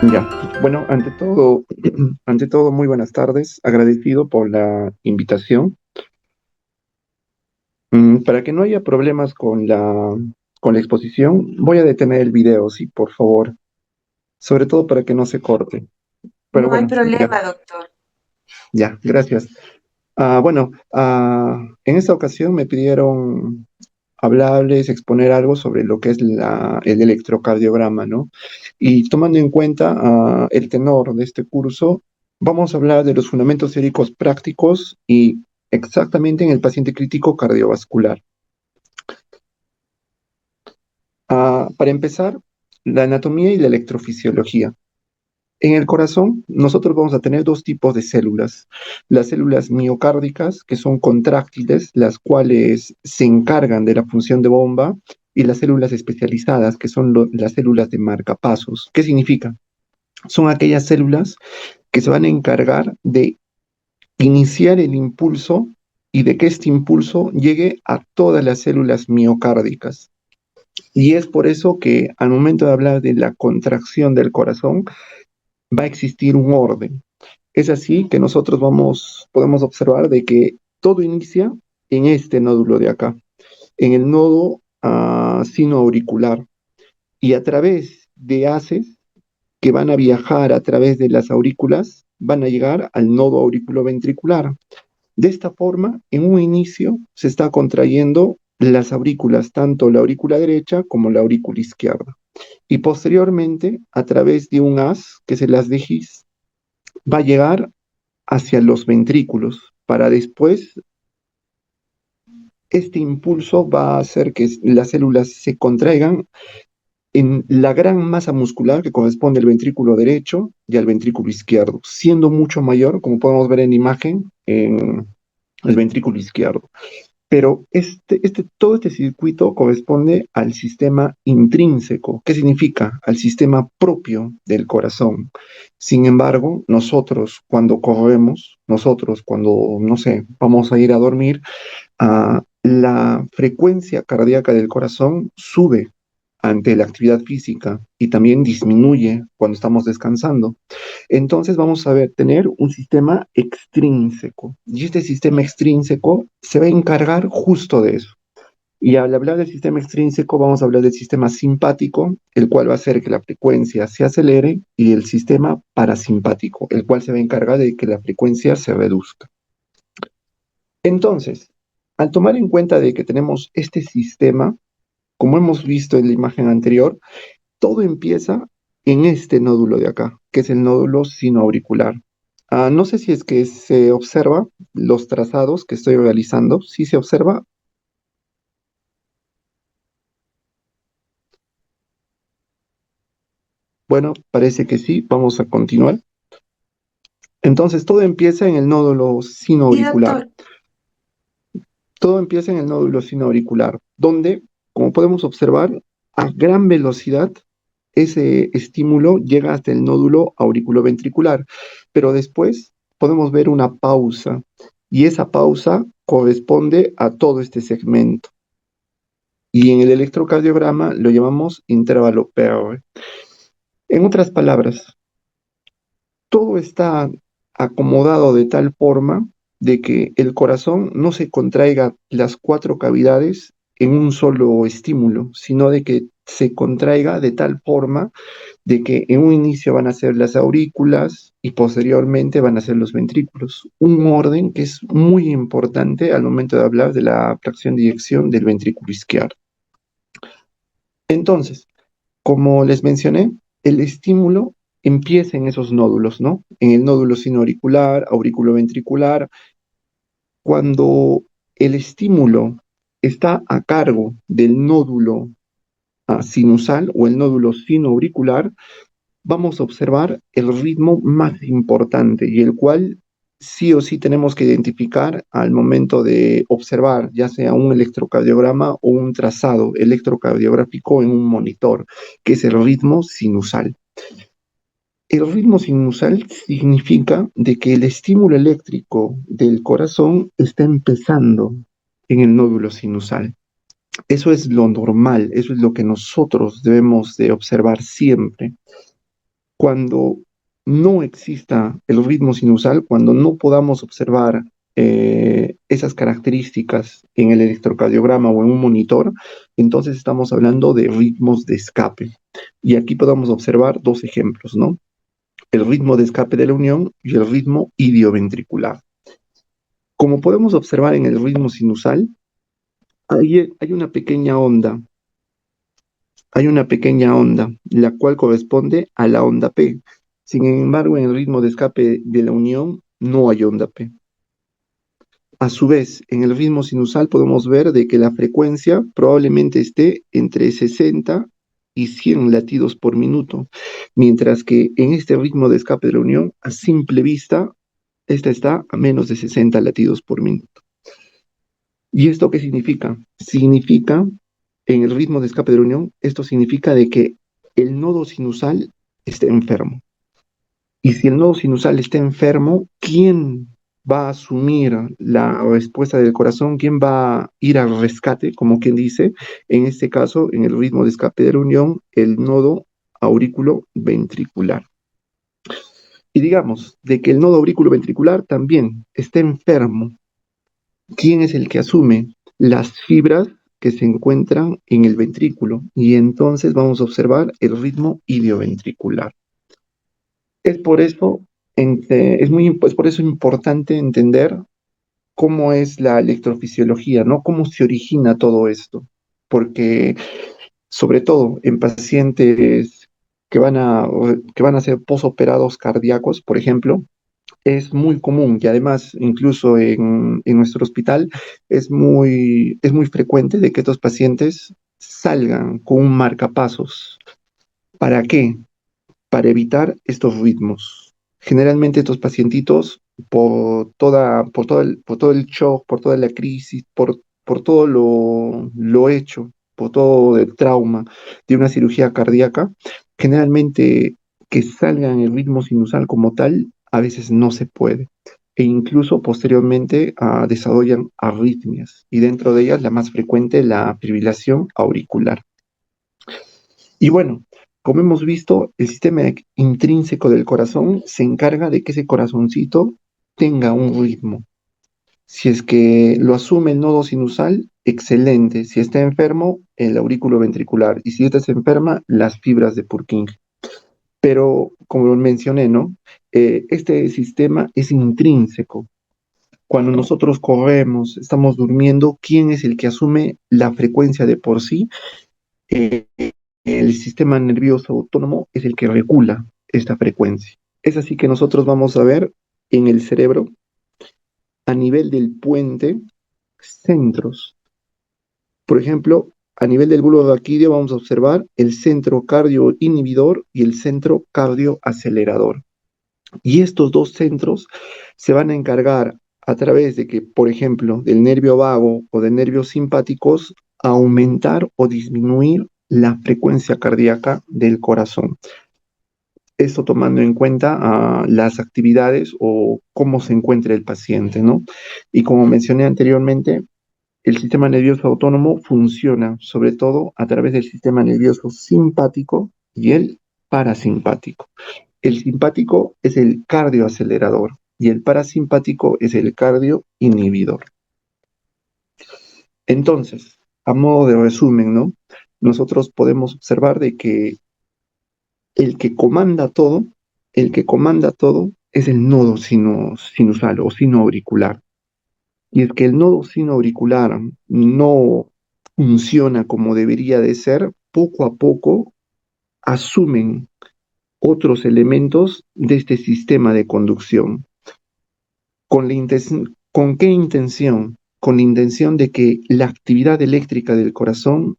Ya, bueno, ante todo, muy buenas tardes. Agradecido por la invitación. Para que no haya problemas con la exposición, voy a detener el video, sí, por favor. Sobre todo para que no se corte. Pero No hay bueno, ya, problema, doctor. ya, gracias. Bueno, en esta ocasión me pidieron hablarles, exponer algo sobre lo que es el electrocardiograma, ¿no? Y tomando en cuenta el tenor de este curso, vamos a hablar de los fundamentos teóricos prácticos y exactamente en el paciente crítico cardiovascular. Para empezar, la anatomía y la electrofisiología. En el corazón, nosotros vamos a tener dos tipos de células. Las células miocárdicas, que son contráctiles, las cuales se encargan de la función de bomba, y las células especializadas, que son las células de marcapasos. ¿Qué significa? Son aquellas células que se van a encargar de iniciar el impulso y de que este impulso llegue a todas las células miocárdicas. Y es por eso que al momento de hablar de la contracción del corazón, va a existir un orden. Es así que nosotros podemos observar de que todo inicia en este nódulo de acá, en el nodo sinoauricular, y a través de haces que van a viajar a través de las aurículas, van a llegar al nodo auriculoventricular. De esta forma, en un inicio se está contrayendo las aurículas, tanto la aurícula derecha como la aurícula izquierda. Y posteriormente, a través de un haz, que es el haz de His, va a llegar hacia los ventrículos para después este impulso va a hacer que las células se contraigan en la gran masa muscular que corresponde al ventrículo derecho y al ventrículo izquierdo, siendo mucho mayor, como podemos ver en la imagen, en el ventrículo izquierdo. Pero todo este circuito corresponde al sistema intrínseco. ¿Qué significa? Al sistema propio del corazón. Sin embargo, nosotros cuando corremos, nosotros cuando, no sé, vamos a ir a dormir, la frecuencia cardíaca del corazón sube ante la actividad física y también disminuye cuando estamos descansando. Entonces vamos a tener un sistema extrínseco y este sistema extrínseco se va a encargar justo de eso. Y al hablar del sistema extrínseco vamos a hablar del sistema simpático, el cual va a hacer que la frecuencia se acelere, y el sistema parasimpático, el cual se va a encargar de que la frecuencia se reduzca. Entonces, al tomar en cuenta de que tenemos este sistema, como hemos visto en la imagen anterior, todo empieza en este nódulo de acá, que es el nódulo sinoauricular. No sé si es que se observa los trazados que estoy realizando. ¿Sí se observa? Bueno, parece que sí. Vamos a continuar. Entonces, todo empieza en el nódulo Sí, sinoauricular. doctor. Todo empieza en el nódulo sinoauricular, donde, como podemos observar, a gran velocidad ese estímulo llega hasta el nódulo auriculoventricular, pero después podemos ver una pausa, y esa pausa corresponde a todo este segmento. Y en el electrocardiograma lo llamamos intervalo PR. En otras palabras, todo está acomodado de tal forma de que el corazón no se contraiga las cuatro cavidades en un solo estímulo, sino de que se contraiga de tal forma de que en un inicio van a ser las aurículas y posteriormente van a ser los ventrículos. Un orden que es muy importante al momento de hablar de la fracción de eyección del ventrículo izquierdo. Entonces, como les mencioné, el estímulo empieza en esos nódulos, ¿no? En el nódulo sinoauricular, auriculoventricular. Cuando el estímulo está a cargo del nódulo sinusal o el nódulo sinoauricular, vamos a observar el ritmo más importante y el cual sí o sí tenemos que identificar al momento de observar, ya sea un electrocardiograma o un trazado electrocardiográfico en un monitor, que es el ritmo sinusal. El ritmo sinusal significa de que el estímulo eléctrico del corazón está empezando en el nódulo sinusal. Eso es lo normal, eso es lo que nosotros debemos de observar siempre. Cuando no exista el ritmo sinusal, cuando no podamos observar esas características en el electrocardiograma o en un monitor, entonces estamos hablando de ritmos de escape. Y aquí podemos observar dos ejemplos, ¿no? El ritmo de escape de la unión y el ritmo idioventricular. Como podemos observar en el ritmo sinusal, hay una pequeña onda, la cual corresponde a la onda P. Sin embargo, en el ritmo de escape de la unión no hay onda P. A su vez, en el ritmo sinusal podemos ver de que la frecuencia probablemente esté entre 60 y 100 latidos por minuto, mientras que en este ritmo de escape de la unión, a simple vista, esta está a menos de 60 latidos por minuto. ¿Y esto qué significa? Significa, en el ritmo de escape de la unión, esto significa de que el nodo sinusal está enfermo. Y si el nodo sinusal está enfermo, ¿quién va a asumir la respuesta del corazón? ¿Quién va a ir al rescate, como quien dice? En este caso, en el ritmo de escape de la unión, el nodo aurículo ventricular. Y digamos, de que el nodo aurículo ventricular también está enfermo. ¿Quién es el que asume las fibras que se encuentran en el ventrículo? Y entonces vamos a observar el ritmo idioventricular. Es por eso, es por eso importante entender cómo es la electrofisiología, ¿no? Cómo se origina todo esto. Porque, sobre todo en pacientes que van a ser posoperados cardíacos, por ejemplo, es muy común y además incluso en nuestro hospital es muy frecuente de que estos pacientes salgan con un marcapasos. ¿Para qué? Para evitar estos ritmos. Generalmente estos pacientitos, por todo el shock, por toda la crisis, por todo lo hecho, por todo el trauma de una cirugía cardíaca, generalmente que salgan el ritmo sinusal como tal, a veces no se puede. E incluso posteriormente desarrollan arritmias, y dentro de ellas la más frecuente, la fibrilación auricular. Y bueno, como hemos visto, el sistema intrínseco del corazón se encarga de que ese corazoncito tenga un ritmo. Si es que lo asume el nodo sinusal, excelente. Si está enfermo, el aurículo ventricular. Y si esta se enferma, las fibras de Purkinje. Pero, como lo mencioné, ¿no? Este sistema es intrínseco. Cuando nosotros corremos, estamos durmiendo, ¿quién es el que asume la frecuencia de por sí? eh, el sistema nervioso autónomo es el que regula esta frecuencia. Es así que nosotros vamos a ver en el cerebro, a nivel del puente, centros. Por ejemplo, a nivel del bulbo raquídeo vamos a observar el centro cardioinhibidor y el centro cardioacelerador. Y estos dos centros se van a encargar a través de que, por ejemplo, del nervio vago o de nervios simpáticos, aumentar o disminuir la frecuencia cardíaca del corazón. Esto tomando en cuenta las actividades o cómo se encuentra el paciente, ¿no? Y como mencioné anteriormente, el sistema nervioso autónomo funciona sobre todo a través del sistema nervioso simpático y el parasimpático. El simpático es el cardioacelerador y el parasimpático es el cardioinhibidor. Entonces, a modo de resumen, ¿no? Nosotros podemos observar de que el que comanda todo, el que comanda todo es el nodo sinusal o sinoauricular. Y es que el nodo sinoauricular no funciona como debería de ser, poco a poco asumen otros elementos de este sistema de conducción. ¿Con qué intención? Con la intención de que la actividad eléctrica del corazón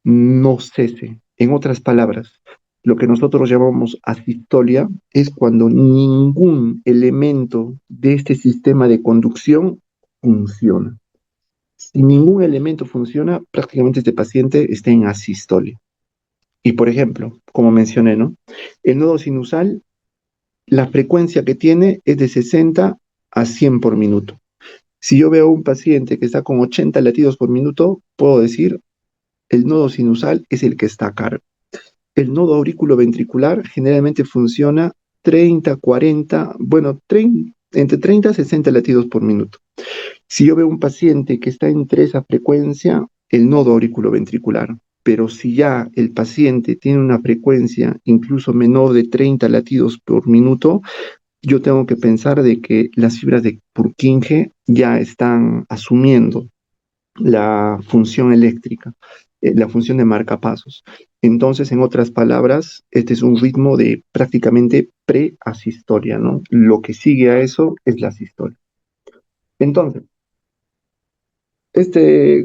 no cese. En otras palabras, lo que nosotros llamamos asistolia es cuando ningún elemento de este sistema de conducción funciona. Si ningún elemento funciona, prácticamente este paciente está en asistolia. Y por ejemplo, como mencioné, ¿no? El nodo sinusal, la frecuencia que tiene es de 60 a 100 por minuto. Si yo veo un paciente que está con 80 latidos por minuto, puedo decir, el nodo sinusal es el que está a cargo. El nodo auriculoventricular generalmente funciona 30, 40, bueno, entre 30 y 60 latidos por minuto. Si yo veo un paciente que está entre esa frecuencia, el nodo auriculoventricular, pero si ya el paciente tiene una frecuencia incluso menor de 30 latidos por minuto, yo tengo que pensar de que las fibras de Purkinje ya están asumiendo la función eléctrica, la función de marcapasos. Entonces, en otras palabras, este es un ritmo de prácticamente preasistolia, ¿no? Lo que sigue a eso es la asistolia. Entonces,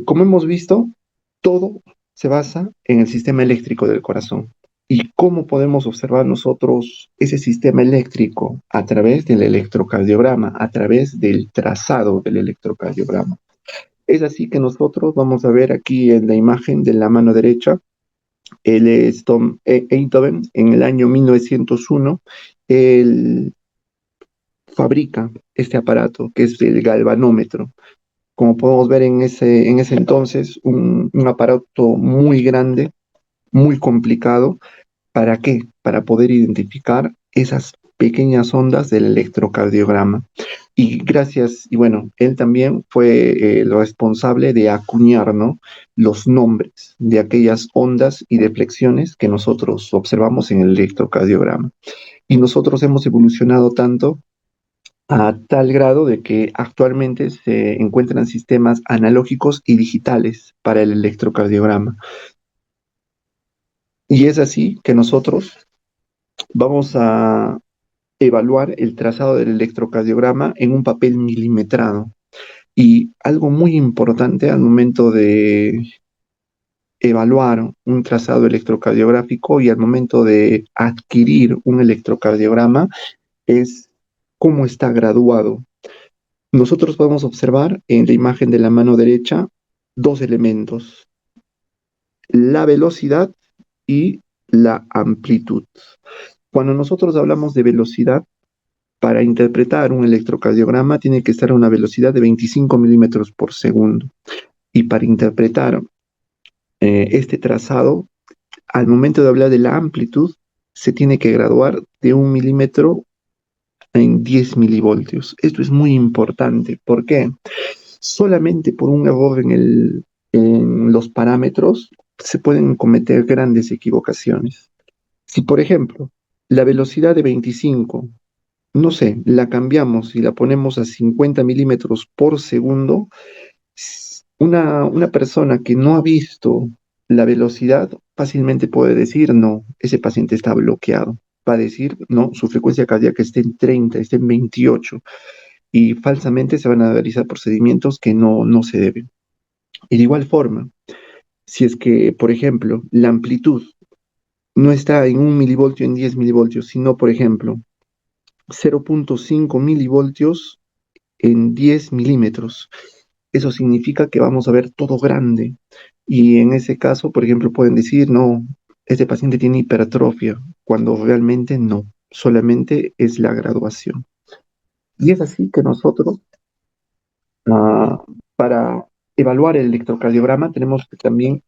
como hemos visto, todo se basa en el sistema eléctrico del corazón. ¿Y cómo podemos observar nosotros ese sistema eléctrico? A través del electrocardiograma, a través del trazado del electrocardiograma. Es así que nosotros vamos a ver aquí en la imagen de la mano derecha, él es Tom Einthoven, en el año 1901, él fabrica este aparato que es el galvanómetro. Como podemos ver en ese entonces, un aparato muy grande, muy complicado. ¿Para qué? Para poder identificar esas pequeñas ondas del electrocardiograma. Y gracias, y bueno, él también fue el responsable de acuñar, ¿no? Los nombres de aquellas ondas y deflexiones que nosotros observamos en el electrocardiograma. Y nosotros hemos evolucionado tanto a tal grado de que actualmente se encuentran sistemas analógicos y digitales para el electrocardiograma. Y es así que nosotros vamos a evaluar el trazado del electrocardiograma en un papel milimetrado. Y algo muy importante al momento de evaluar un trazado electrocardiográfico y al momento de adquirir un electrocardiograma es cómo está graduado. Nosotros podemos observar en la imagen de la mano derecha dos elementos, la velocidad y la amplitud. Cuando nosotros hablamos de velocidad, para interpretar un electrocardiograma tiene que estar a una velocidad de 25 milímetros por segundo. Y para interpretar este trazado, al momento de hablar de la amplitud, se tiene que graduar de 1 milímetro en 10 milivoltios. Esto es muy importante. ¿Por qué? Solamente por un error en los parámetros se pueden cometer grandes equivocaciones. Si, por ejemplo, la velocidad de 25, no sé, la cambiamos y la ponemos a 50 milímetros por segundo, una persona que no ha visto la velocidad fácilmente puede decir, no, ese paciente está bloqueado. Va a decir, no, su frecuencia cardíaca está en 30, está en 28, y falsamente se van a realizar procedimientos que no se deben. Y de igual forma, si es que, por ejemplo, la amplitud no está en 1 milivoltio en 10 milivoltios, sino, por ejemplo, 0,5 milivoltios en 10 milímetros. Eso significa que vamos a ver todo grande. Y en ese caso, por ejemplo, pueden decir, no, este paciente tiene hipertrofia, cuando realmente no, solamente es la graduación. Y es así que nosotros, ah, para evaluar el electrocardiograma, tenemos que también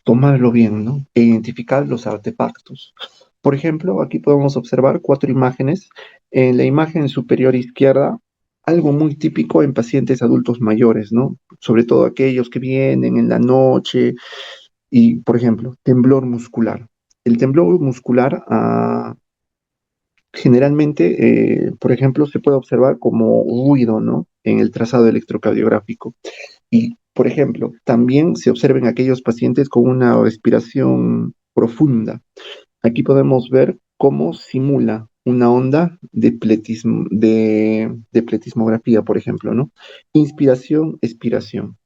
tomarlo bien, ¿no? E identificar los artefactos. Por ejemplo, aquí podemos observar cuatro imágenes. En la imagen superior izquierda, algo muy típico en pacientes adultos mayores, ¿no? Sobre todo aquellos que vienen en la noche y, por ejemplo, temblor muscular. El temblor muscular, generalmente, por ejemplo, se puede observar como ruido, ¿no? En el trazado electrocardiográfico. Y, por ejemplo, también se observa en aquellos pacientes con una respiración profunda. Aquí podemos ver cómo simula una onda de pletismografía, por ejemplo, ¿no? Inspiración, expiración.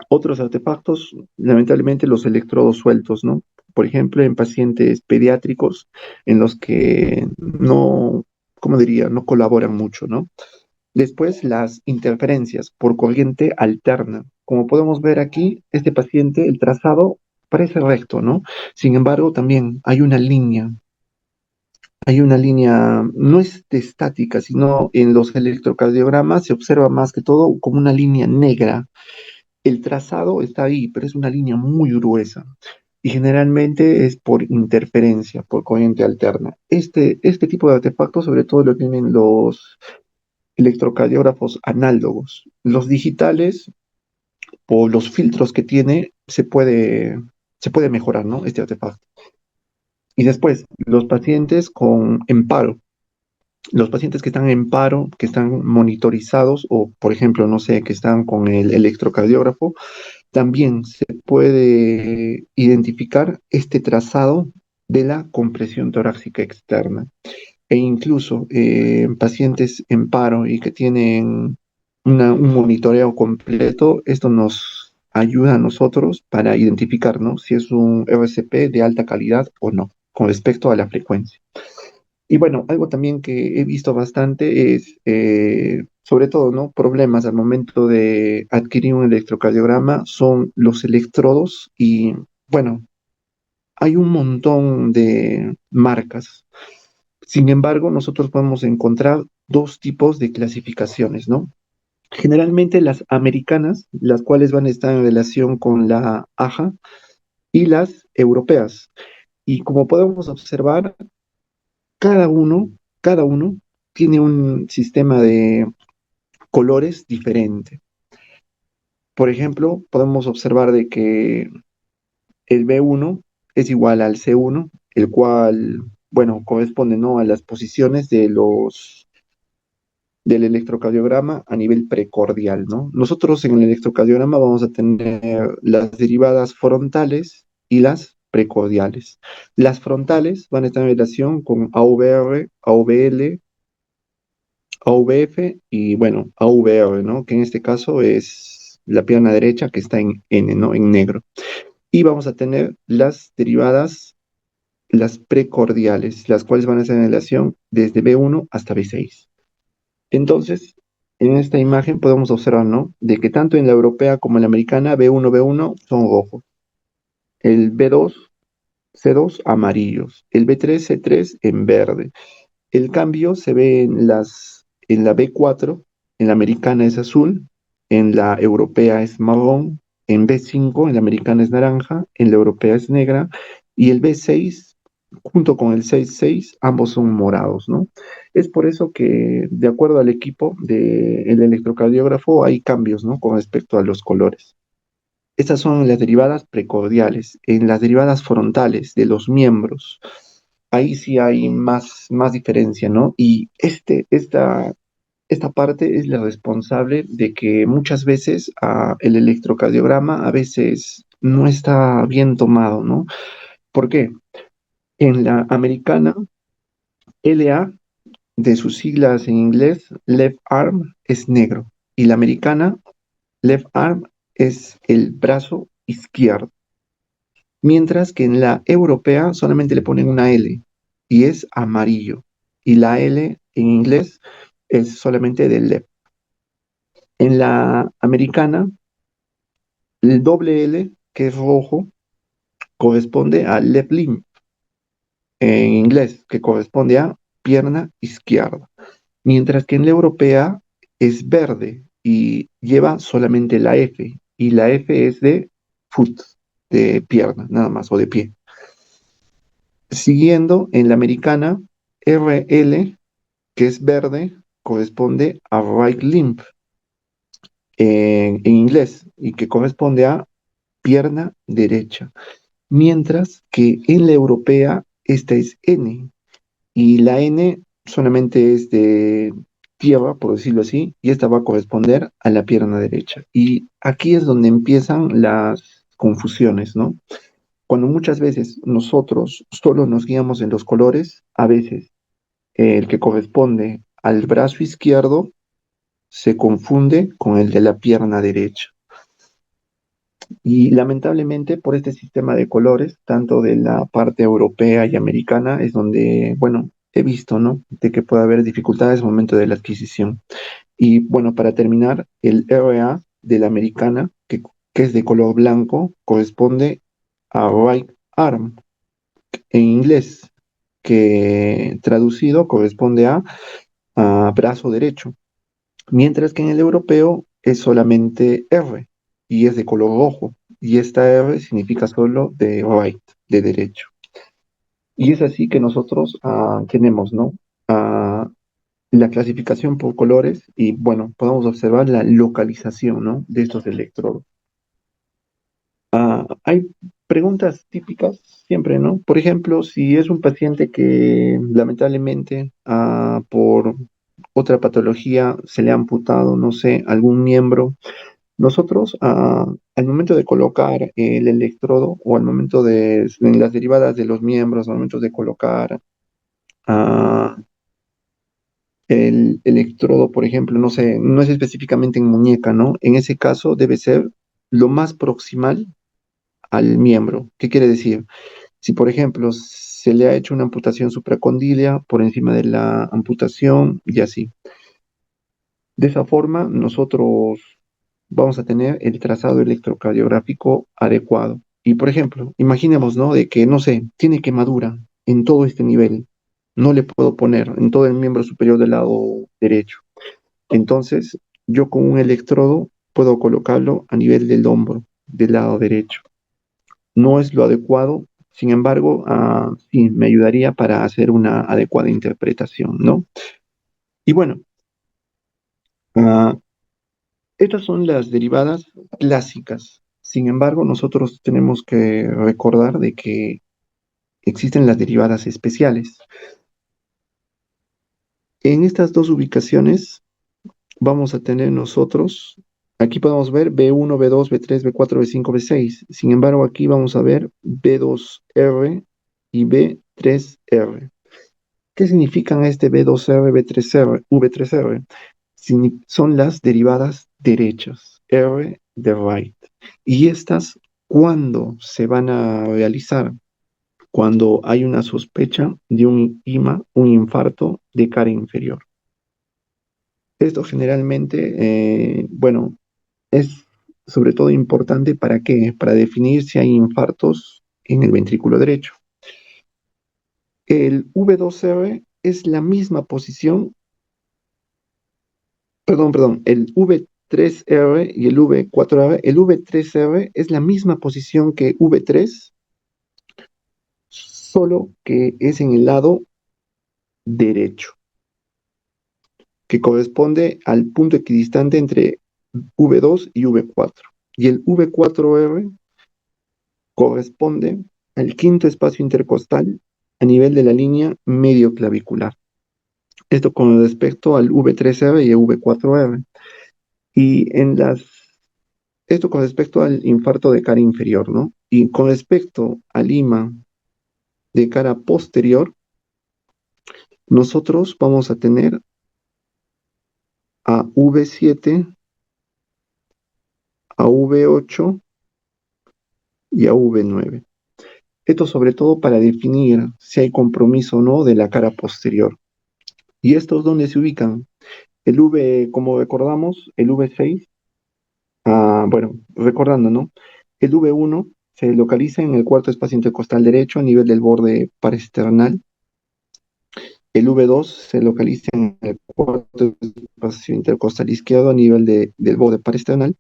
Otros artefactos, lamentablemente, los electrodos sueltos, ¿no? Por ejemplo, en pacientes pediátricos en los que no, ¿cómo diría? No colaboran mucho, ¿no? Después, las interferencias por corriente alterna. Como podemos ver aquí, este paciente, el trazado parece recto, ¿no? Sin embargo, también hay una línea, no es de estática, sino en los electrocardiogramas se observa más que todo como una línea negra. El trazado está ahí, pero es una línea muy gruesa. y generalmente es por interferencia, por corriente alterna. Este tipo de artefactos sobre todo lo tienen los electrocardiógrafos análogos. Los digitales, por los filtros que tiene, se puede mejorar, ¿no? Este artefacto. Y después, los pacientes en paro. Los pacientes que están en paro, que están monitorizados o, por ejemplo, no sé, que están con el electrocardiógrafo, también se puede identificar este trazado de la compresión torácica externa. E incluso pacientes en paro y que tienen un monitoreo completo, esto nos ayuda a nosotros para identificar, ¿no? Si es un RCP de alta calidad o no, con respecto a la frecuencia. Y bueno, algo también que he visto bastante es, sobre todo, ¿no? Problemas al momento de adquirir un electrocardiograma son los electrodos y, bueno, hay un montón de marcas. Sin embargo, nosotros podemos encontrar dos tipos de clasificaciones, ¿no? Generalmente las americanas, las cuales van a estar en relación con la AJA, y las europeas. Y como podemos observar, cada uno, cada uno tiene un sistema de colores diferente. Por ejemplo, podemos observar de que el B1 es igual al C1, el cual, bueno, corresponde, ¿no? A las posiciones del electrocardiograma a nivel precordial, ¿no? Nosotros en el electrocardiograma vamos a tener las derivadas frontales y las precordiales. Las frontales van a estar en relación con AVR, AVL, AVF y, bueno, AVR, ¿no? Que en este caso es la pierna derecha que está en N, ¿no? En negro. Y vamos a tener las derivadas, las precordiales, las cuales van a estar en relación desde B1 hasta B6. Entonces, en esta imagen podemos observar, ¿no? De que tanto en la europea como en la americana, B1 son rojos, el B2 C2 amarillos, el B3 C3 en verde. El cambio se ve en la B4, en la americana es azul, en la europea es marrón, en B5, en la americana es naranja, en la europea es negra, y el B6, junto con el 6.6, ambos son morados, ¿no? Es por eso que, de acuerdo al equipo del electrocardiógrafo, hay cambios, ¿no? Con respecto a los colores. Estas son las derivadas precordiales. En las derivadas frontales de los miembros, ahí sí hay más diferencia, ¿no? Y esta parte es la responsable de que muchas veces el electrocardiograma a veces no está bien tomado, ¿no? ¿Por qué? En la americana, LA, de sus siglas en inglés, left arm, es negro. Y la americana, left arm, es el brazo izquierdo. Mientras que en la europea solamente le ponen una L y es amarillo. Y la L en inglés es solamente de left. En la americana, el doble L, que es rojo, corresponde a left limb en inglés, que corresponde a pierna izquierda. Mientras que en la europea es verde y lleva solamente la F. Y la F es de foot, de pierna, nada más, o de pie. Siguiendo, en la americana, RL, que es verde, corresponde a right limb en inglés y que corresponde a pierna derecha. Mientras que en la europea esta es N y la N solamente es de tierra, por decirlo así, y esta va a corresponder a la pierna derecha. Y aquí es donde empiezan las confusiones, ¿no? Cuando muchas veces nosotros solo nos guiamos en los colores, a veces el que corresponde al brazo izquierdo se confunde con el de la pierna derecha. Y lamentablemente por este sistema de colores, tanto de la parte europea y americana, es donde, bueno, he visto, ¿no? De que puede haber dificultades al momento de la adquisición. Y bueno, para terminar, el RA de la americana, que es de color blanco, corresponde a right arm en inglés, que traducido corresponde a brazo derecho, mientras que en el europeo es solamente R y es de color rojo. y esta R significa solo de right, de derecho. Y es así que nosotros tenemos, ¿no? Ah, la clasificación por colores y, bueno, podemos observar la localización, ¿no? De estos electrodos. Hay preguntas típicas siempre, ¿no? Por ejemplo, si es un paciente que lamentablemente por otra patología se le ha amputado, no sé, algún miembro, nosotros al momento de colocar el electrodo o al momento de en las derivadas de los miembros, al momento de colocar ah, el electrodo, por ejemplo, no sé, no es específicamente en muñeca, ¿no? En ese caso debe ser lo más proximal al miembro. ¿Qué quiere decir? Si, por ejemplo, se le ha hecho una amputación supracondilia por encima de la amputación y así. De esa forma, nosotros vamos a tener el trazado electrocardiográfico adecuado. Y, por ejemplo, imaginemos, ¿no? De que, no sé, tiene quemadura en todo este nivel. No le puedo poner en todo el miembro superior del lado derecho. Entonces, yo con un electrodo puedo colocarlo a nivel del hombro, del lado derecho. No es lo adecuado, sin embargo, sí, me ayudaría para hacer una adecuada interpretación, ¿no? Y bueno, ah, estas son las derivadas clásicas. Sin embargo, nosotros tenemos que recordar de que existen las derivadas especiales. En estas dos ubicaciones vamos a tener nosotros, aquí podemos ver B1, B2, B3, B4, B5, B6. Sin embargo, aquí vamos a ver B2R y B3R. ¿Qué significan este B2R, B3R, V3R? Son las derivadas derechas, R de right. Y estas, ¿cuándo se van a realizar? Cuando hay una sospecha de un IMA, un infarto de cara inferior. Esto generalmente, bueno, es sobre todo importante ¿para qué? Para definir si hay infartos en el ventrículo derecho. El V2R es la misma posición, perdón, el V3R y el V4R. El V3R es la misma posición que V3, solo que es en el lado derecho, que corresponde al punto equidistante entre V2 y V4. Y el V4R corresponde al quinto espacio intercostal a nivel de la línea medio clavicular. Esto con respecto al V3R y el V4R. Y esto con respecto al infarto de cara inferior, ¿no? Y con respecto al IMA de cara posterior, nosotros vamos a tener a V7, a V8 y a V9. Esto sobre todo para definir si hay compromiso o no de la cara posterior. ¿Y estos dónde se ubican? El V, como recordamos, el V6, bueno, recordando, ¿no? El V1 se localiza en el cuarto espacio intercostal derecho a nivel del borde parasternal. El V2 se localiza en el cuarto espacio intercostal izquierdo a nivel del borde parasternal.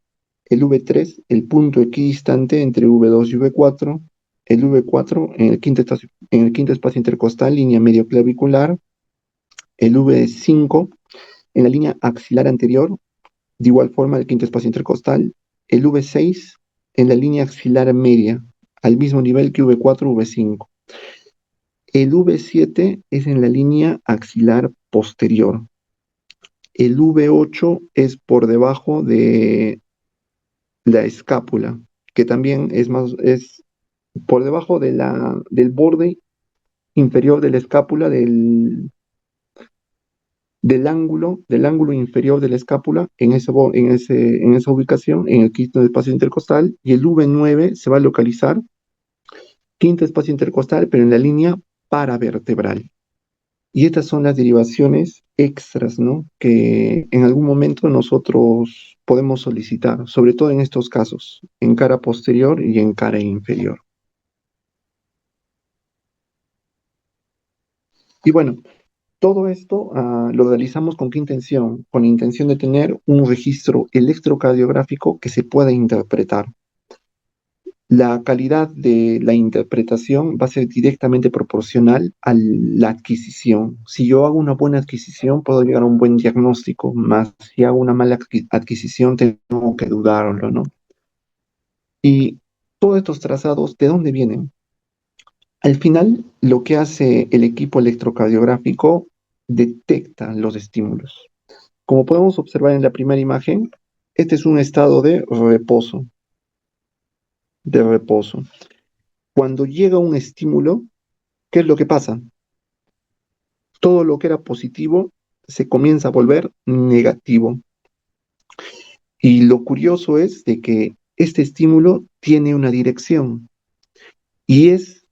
El V3, el punto equidistante entre V2 y V4. El V4 en el quinto espacio intercostal, línea medio clavicular. El V5 en la línea axilar anterior, de igual forma el quinto espacio intercostal. El V6 en la línea axilar media, al mismo nivel que V4, V5. El V7 es en la línea axilar posterior. El V8 es por debajo de la escápula, que también es por debajo del borde inferior de la escápula, del ángulo inferior de la escápula, en esa ubicación, en el quinto espacio intercostal. Y el V9 se va a localizar, quinto espacio intercostal, pero en la línea paravertebral. Y estas son las derivaciones extras, ¿no? Que en algún momento nosotros podemos solicitar, sobre todo en estos casos, en cara posterior y en cara inferior. Y bueno, todo esto lo realizamos con qué intención? Con la intención de tener un registro electrocardiográfico que se pueda interpretar. La calidad de la interpretación va a ser directamente proporcional a la adquisición. Si yo hago una buena adquisición, puedo llegar a un buen diagnóstico, más si hago una mala adquisición, tengo que dudarlo, ¿no? Y todos estos trazados, ¿de dónde vienen? Al final, lo que hace el equipo electrocardiográfico detecta los estímulos. Como podemos observar en la primera imagen, este es un estado de reposo. Cuando llega un estímulo, ¿qué es lo que pasa? Todo lo que era positivo se comienza a volver negativo. Y lo curioso es de que este estímulo tiene una dirección y es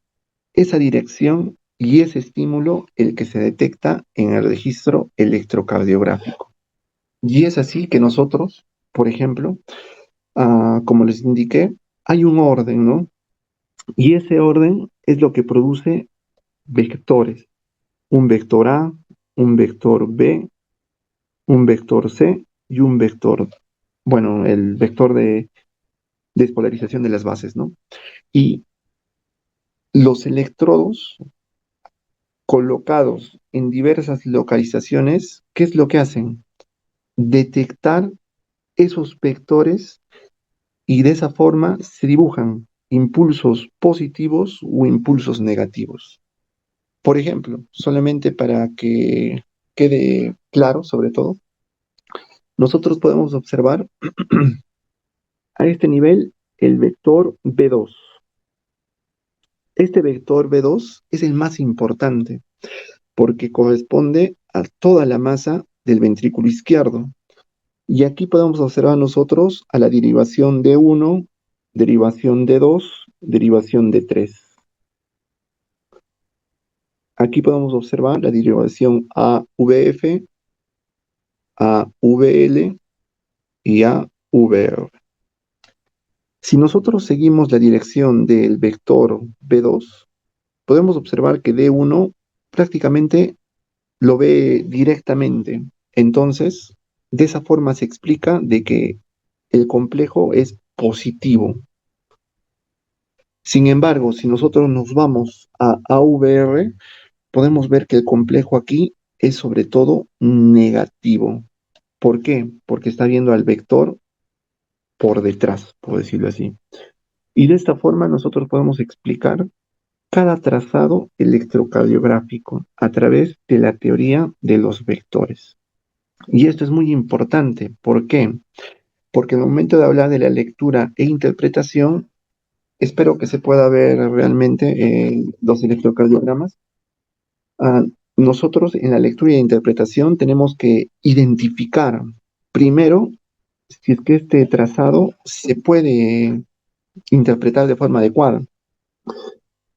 esa dirección y ese estímulo el que se detecta en el registro electrocardiográfico. Y es así que nosotros, por ejemplo, como les indiqué, hay un orden, ¿no? Y ese orden es lo que produce vectores. Un vector A, un vector B, un vector C y un vector, bueno, el vector de despolarización de las bases, ¿no? Y los electrodos colocados en diversas localizaciones, ¿qué es lo que hacen? Detectar esos vectores y de esa forma se dibujan impulsos positivos o impulsos negativos. Por ejemplo, solamente para que quede claro sobre todo, nosotros podemos observar a este nivel el vector B2. Este vector B2 es el más importante porque corresponde a toda la masa del ventrículo izquierdo. Y aquí podemos observar nosotros a la derivación D1, derivación D2, derivación D3. Aquí podemos observar la derivación AVF, AVL y AVR. Si nosotros seguimos la dirección del vector B2, podemos observar que D1 prácticamente lo ve directamente. Entonces, de esa forma se explica de que el complejo es positivo. Sin embargo, si nosotros nos vamos a AVR, podemos ver que el complejo aquí es sobre todo negativo. ¿Por qué? Porque está viendo al vector por detrás, por decirlo así. Y de esta forma nosotros podemos explicar cada trazado electrocardiográfico a través de la teoría de los vectores. Y esto es muy importante. ¿Por qué? Porque al momento de hablar de la lectura e interpretación, espero que se pueda ver realmente los electrocardiogramas. Ah, nosotros en la lectura e interpretación tenemos que identificar primero si es que este trazado se puede interpretar de forma adecuada.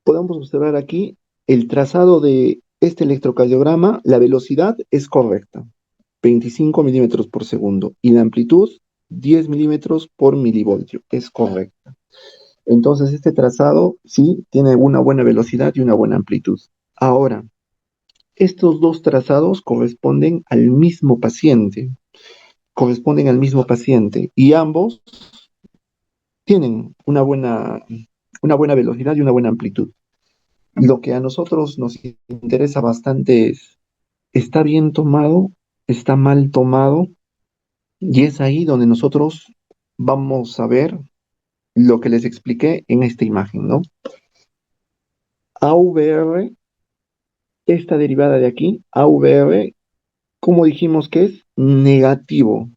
Podemos observar aquí el trazado de este electrocardiograma, la velocidad es correcta, 25 milímetros por segundo, y la amplitud 10 milímetros por milivoltio, es correcta. Entonces este trazado sí tiene una buena velocidad y una buena amplitud. Ahora, estos dos trazados corresponden al mismo paciente y ambos tienen una buena velocidad y una buena amplitud. Lo que a nosotros nos interesa bastante es, ¿está bien tomado? ¿Está mal tomado? Y es ahí donde nosotros vamos a ver lo que les expliqué en esta imagen, ¿no? AVR, esta derivada de aquí, AVR, como dijimos que es negativo.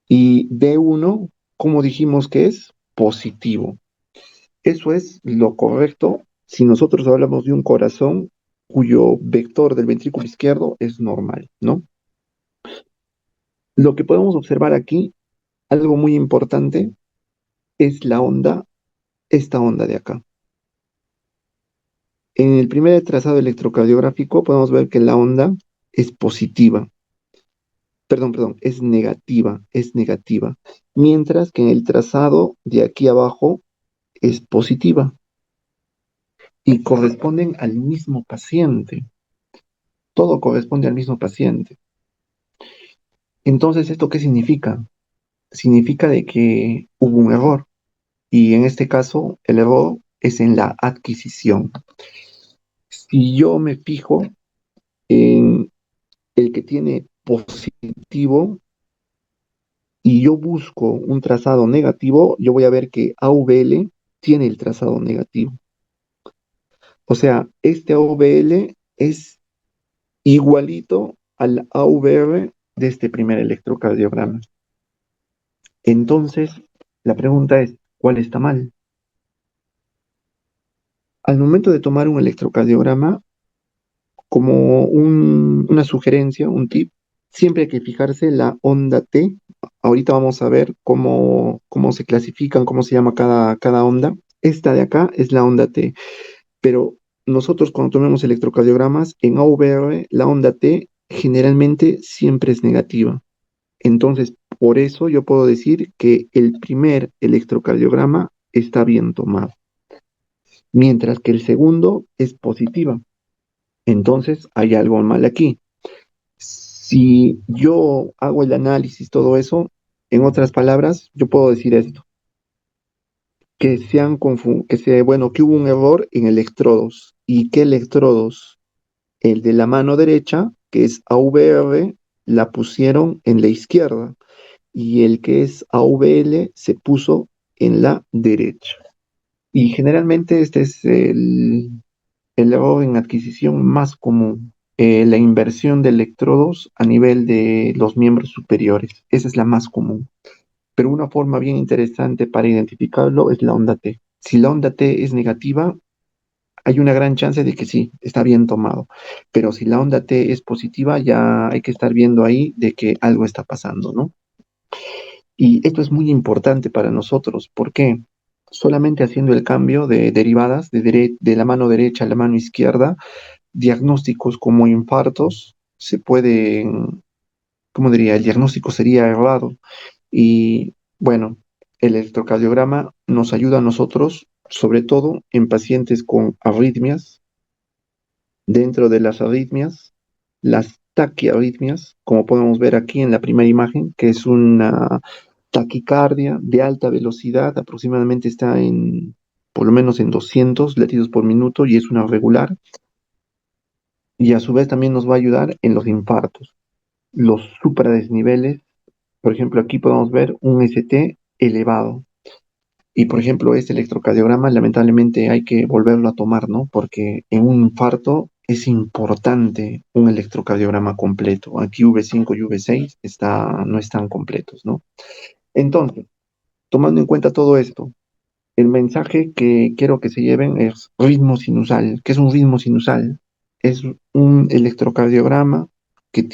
Y D1, como dijimos que es positivo. Eso es lo correcto si nosotros hablamos de un corazón cuyo vector del ventrículo izquierdo es normal, ¿no? Lo que podemos observar aquí, algo muy importante, es la onda, esta onda de acá. En el primer trazado electrocardiográfico podemos ver que la onda es positiva, perdón, es negativa, mientras que en el trazado de aquí abajo es positiva y corresponden al mismo paciente. Todo corresponde al mismo paciente. Entonces, ¿esto qué significa? Significa de que hubo un error. y en este caso el error es en la adquisición. Si yo me fijo en el que tiene positivo y yo busco un trazado negativo, yo voy a ver que AVL tiene el trazado negativo. O sea, este AVL es igualito al AVR de este primer electrocardiograma. Entonces, la pregunta es, ¿cuál está mal? Al momento de tomar un electrocardiograma, como una sugerencia, un tip, siempre hay que fijarse la onda T. Ahorita vamos a ver cómo se clasifican, cómo se llama cada onda. Esta de acá es la onda T, pero nosotros cuando tomemos electrocardiogramas en AVR, la onda T generalmente siempre es negativa. Entonces, por eso yo puedo decir que el primer electrocardiograma está bien tomado, mientras que el segundo es positiva. Entonces, hay algo mal aquí. Si yo hago el análisis, todo eso, en otras palabras, yo puedo decir esto, bueno, que hubo un error en electrodos. ¿Y qué electrodos? El de la mano derecha, que es AVR, la pusieron en la izquierda y el que es AVL se puso en la derecha. Y generalmente este es el error en adquisición más común, la inversión de electrodos a nivel de los miembros superiores. Esa es la más común. Pero una forma bien interesante para identificarlo es la onda T. Si la onda T es negativa, hay una gran chance de que sí, está bien tomado. Pero si la onda T es positiva, ya hay que estar viendo ahí de que algo está pasando, ¿no? Y esto es muy importante para nosotros. ¿Por qué? Solamente haciendo el cambio de derivadas de la mano derecha a la mano izquierda, diagnósticos como infartos se pueden, ¿cómo diría? El diagnóstico sería errado. Y bueno, el electrocardiograma nos ayuda a nosotros, sobre todo en pacientes con arritmias. Dentro de las arritmias, las taquiarritmias, como podemos ver aquí en la primera imagen, que es una taquicardia de alta velocidad, aproximadamente está por lo menos en 200 latidos por minuto y es una regular. Y a su vez también nos va a ayudar en los infartos, los supradesniveles. Por ejemplo, aquí podemos ver un ST elevado. Y por ejemplo, este electrocardiograma lamentablemente hay que volverlo a tomar, ¿no? Porque en un infarto es importante un electrocardiograma completo. Aquí V5 y V6 no están completos, ¿no? Entonces, tomando en cuenta todo esto, el mensaje que quiero que se lleven es ritmo sinusal. ¿Qué es un ritmo sinusal? Es un electrocardiograma que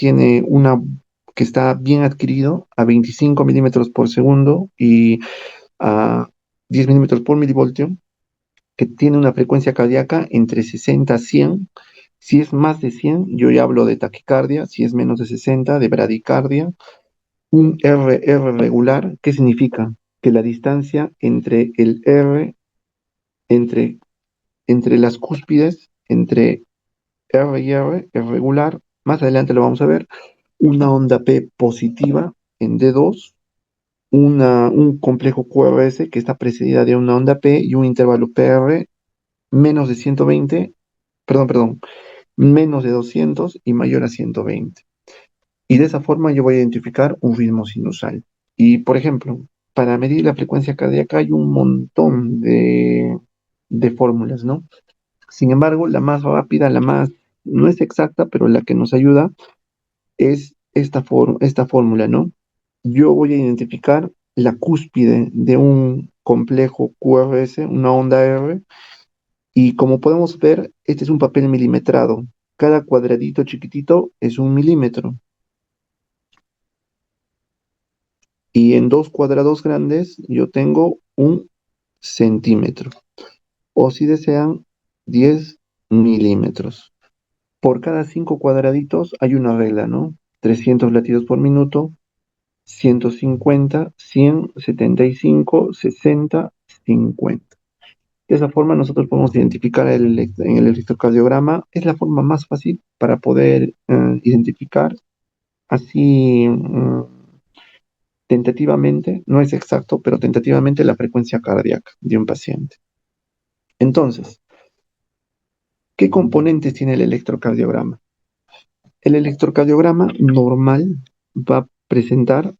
que está bien adquirido a 25 milímetros por segundo y a 10 milímetros por milivoltio, que tiene una frecuencia cardíaca entre 60 a 100. Si es más de 100, yo ya hablo de taquicardia. Si es menos de 60, de bradicardia. Un RR regular, ¿qué significa? Que la distancia entre el R, entre, entre las cúspides, entre R y R, es regular. Más adelante lo vamos a ver. Una onda P positiva en D2, un complejo QRS que está precedida de una onda P y un intervalo PR menos de 120, perdón, menos de 200 y mayor a 120. Y de esa forma yo voy a identificar un ritmo sinusal. Y por ejemplo, para medir la frecuencia cardíaca hay un montón de fórmulas, ¿no? Sin embargo, la más rápida, no es exacta, pero la que nos ayuda es esta fórmula, ¿no? Yo voy a identificar la cúspide de un complejo QRS, una onda R, y como podemos ver, este es un papel milimetrado. Cada cuadradito chiquitito es 1 milímetro. Y en dos cuadrados grandes yo tengo 1 centímetro. O si desean, 10 milímetros. Por cada 5 cuadraditos hay una regla, ¿no? 300 latidos por minuto, 150, 100, 75, 60, 50. De esa forma nosotros podemos identificar en el electrocardiograma. Es la forma más fácil para poder identificar así tentativamente, no es exacto, pero tentativamente la frecuencia cardíaca de un paciente. Entonces, ¿qué componentes tiene el electrocardiograma? El electrocardiograma normal va a presentar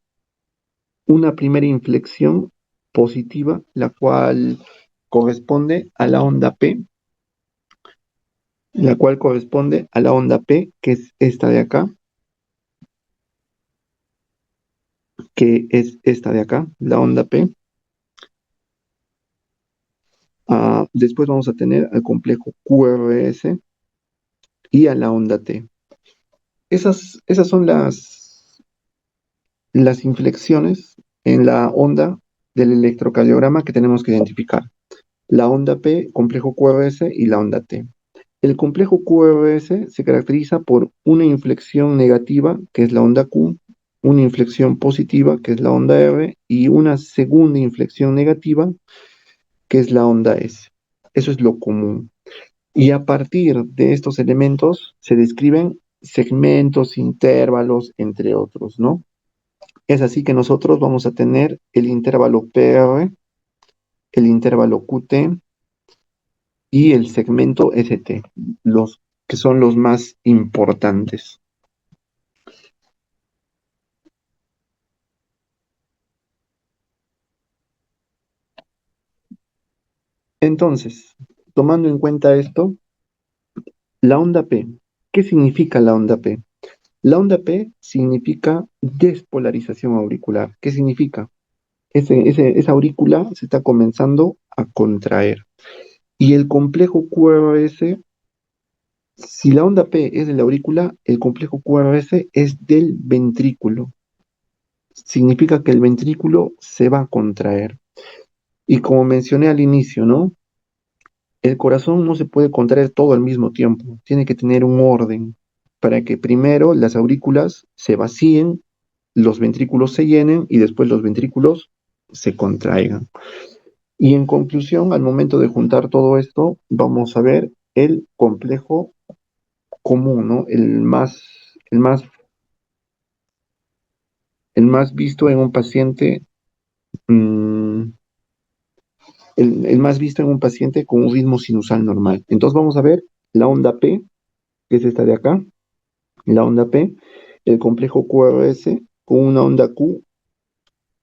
una primera inflexión positiva, la cual corresponde a la onda P, la cual corresponde a la onda P, que es esta de acá, que es esta de acá, la onda P. Después vamos a tener al complejo QRS y a la onda T. Esas son las inflexiones en la onda del electrocardiograma que tenemos que identificar. La onda P, complejo QRS y la onda T. El complejo QRS se caracteriza por una inflexión negativa, que es la onda Q, una inflexión positiva, que es la onda R, y una segunda inflexión negativa, que es la onda S. Eso es lo común. Y a partir de estos elementos se describen segmentos, intervalos, entre otros, ¿no? Es así que nosotros vamos a tener el intervalo PR, el intervalo QT y el segmento ST, los que son los más importantes. Entonces, tomando en cuenta esto, la onda P. ¿Qué significa la onda P? La onda P significa despolarización auricular. ¿Qué significa? Esa aurícula se está comenzando a contraer. Y el complejo QRS, si la onda P es de la aurícula, el complejo QRS es del ventrículo. Significa que el ventrículo se va a contraer. Y como mencioné al inicio, ¿no? El corazón no se puede contraer todo al mismo tiempo, tiene que tener un orden para que primero las aurículas se vacíen, los ventrículos se llenen y después los ventrículos se contraigan. Y en conclusión, al momento de juntar todo esto, vamos a ver el complejo común, ¿no? El más visto en un paciente, mm, el más visto en un paciente con un ritmo sinusal normal. Entonces vamos a ver la onda P, que es esta de acá, la onda P, el complejo QRS con una onda Q,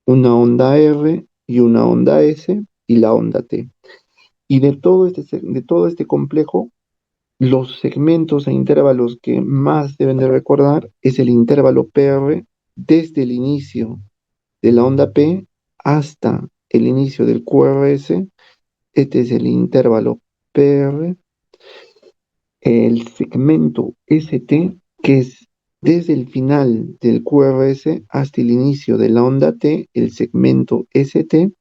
una onda R y una onda S y la onda T. Y de todo este complejo, los segmentos e intervalos que más deben de recordar es el intervalo PR desde el inicio de la onda P hasta el inicio del QRS. Este es el intervalo PR, el segmento ST, que es desde el final del QRS hasta el inicio de la onda T, el segmento ST,